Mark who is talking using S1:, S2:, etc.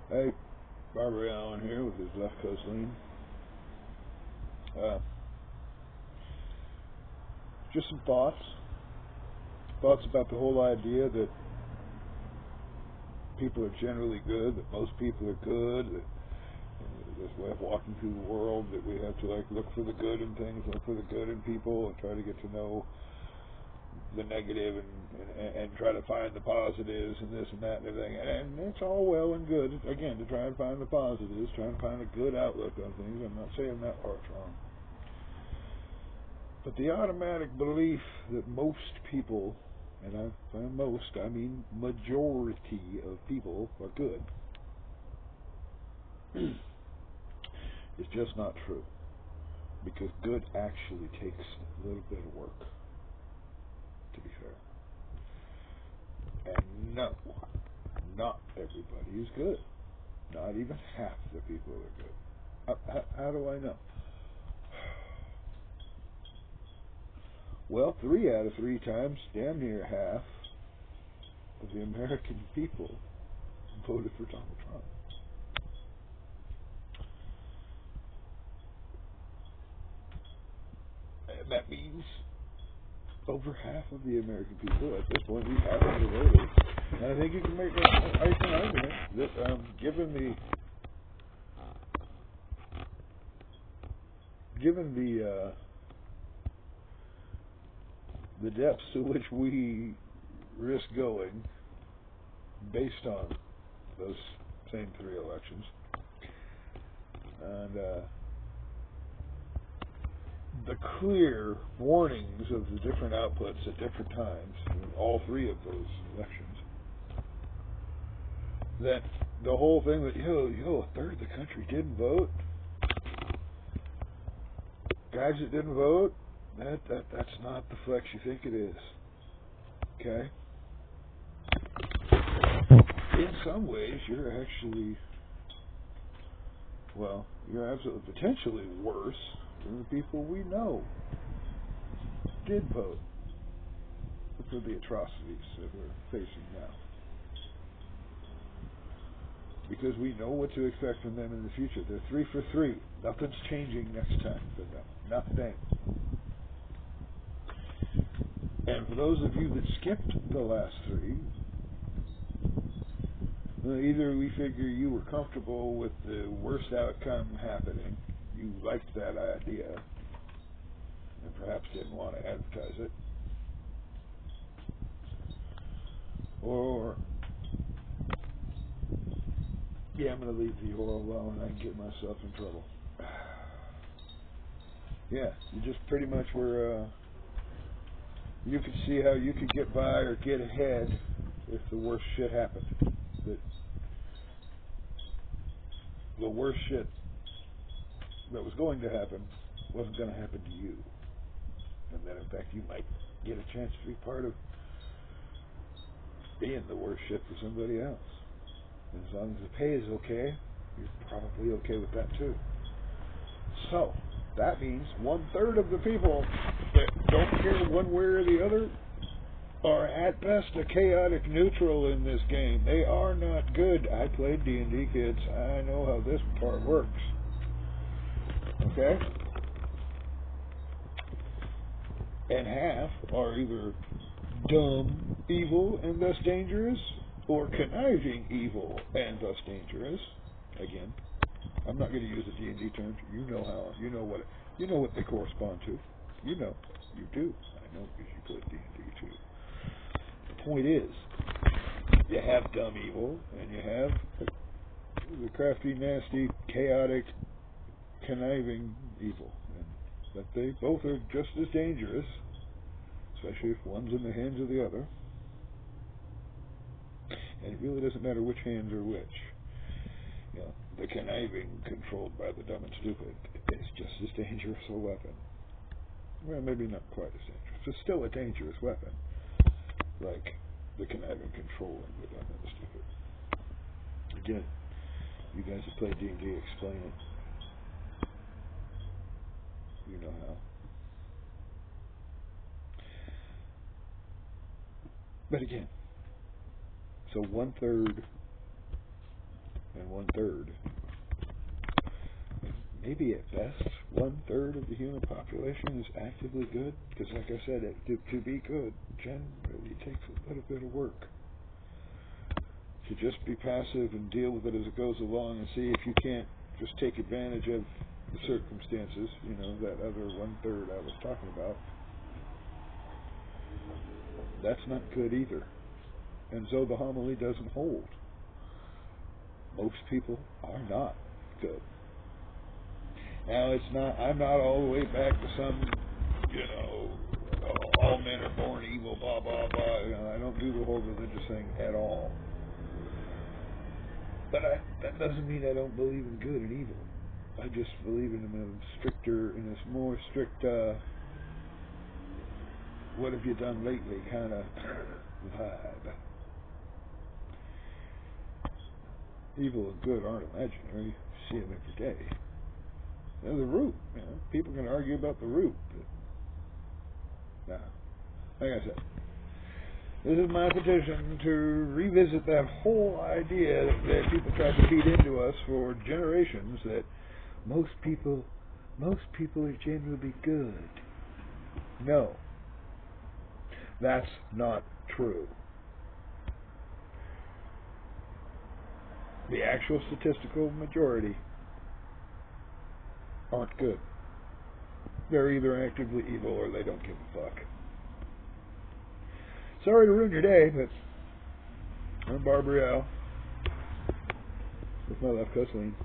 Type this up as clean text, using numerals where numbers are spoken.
S1: Hey, Barbara Allen here with his left coast lean. Uh, just some thoughts. Thoughts about the whole idea that people are generally good, that most people are good, that this way of walking through the world, that we have to look for the good in things, look for the good in people, and try to get to know the negative and try to find the positives and this and that and everything. And it's all well and good, again, to try and find the positives, try and find a good outlook on things. I'm not saying that part's wrong. But the automatic belief that most people, and by most I mean majority of people, are good, is just not true. Because good actually takes a little bit of work, to be fair. And no, not everybody is good. Not even half the people are good. How do I know? Well, 3 out of 3 times, damn near half of the American people voted for Donald Trump. And that means over half of the American people, at this point, we have the voters. And I think you can make an argument that given the depths to which we risk going based on those same 3 elections, and the clear warnings of the different outputs at different times in all 3 of those elections, that the whole thing that a third of the country didn't vote, guys that didn't vote, that's not the flex you think it is. Okay? In some ways, you're absolutely potentially worse than the people we know did vote for the atrocities that we're facing now. Because we know what to expect from them in the future. They're 3 for 3. Nothing's changing next time for them. Nothing. And for those of you that skipped the last 3, either we figure you were comfortable with the worst outcome happening, you liked that idea, and perhaps didn't want to advertise it, or, I'm going to leave the or alone, I can get myself in trouble. Yeah, you just pretty much were, you could see how you could get by or get ahead if the worst shit happened. The worst shit that was going to happen wasn't going to happen to you. And that, in fact, you might get a chance to be part of being the worst shit for somebody else. And as long as the pay is okay, you're probably okay with that too. So, that means 1/3 of the people that don't care one way or the other are at best a chaotic neutral in this game. They are not good. I played D&D, kids. I know how this part works. Okay? And half are either dumb, evil, and thus dangerous, or conniving, evil, and thus dangerous. Again, I'm not going to use the D&D terms. You know how. You know what they correspond to. You know. You do. I know because you played D&D too. The point is, you have dumb evil, and you have the crafty, nasty, chaotic, conniving evil. But they both are just as dangerous, especially if one's in the hands of the other. And it really doesn't matter which hands are which. The conniving, controlled by the dumb and stupid, is just as dangerous a weapon. Well, maybe not quite as dangerous, but still a dangerous weapon. Like the conniving, controlling the dumb and the stupid. Again, you guys that play D&D, explain it. You know how. But again, so 1/3 and 1/3. Maybe at best 1/3 of the human population is actively good, because like I said, to be good generally takes a little bit of work. To just be passive and deal with it as it goes along and see if you can't just take advantage of the circumstances, that other 1/3 I was talking about. That's not good either. And so the homily doesn't hold. Most people are not good. Now I'm not all the way back to some, all men are born evil, blah, blah, blah. I don't do the whole religious thing at all. But that doesn't mean I don't believe in good and evil. I just believe in a more strict, what have you done lately kind of vibe. Evil and good aren't imaginary. You see them every day. They're the root. People can argue about the root, but like I said, this is my petition to revisit that whole idea that people tried to feed into us for generations, that most people are generally good. No, that's not true. The actual statistical majority aren't good. They're either actively evil or they don't give a fuck. Sorry to ruin your day, but I'm Barbara Al with my left Kathleen.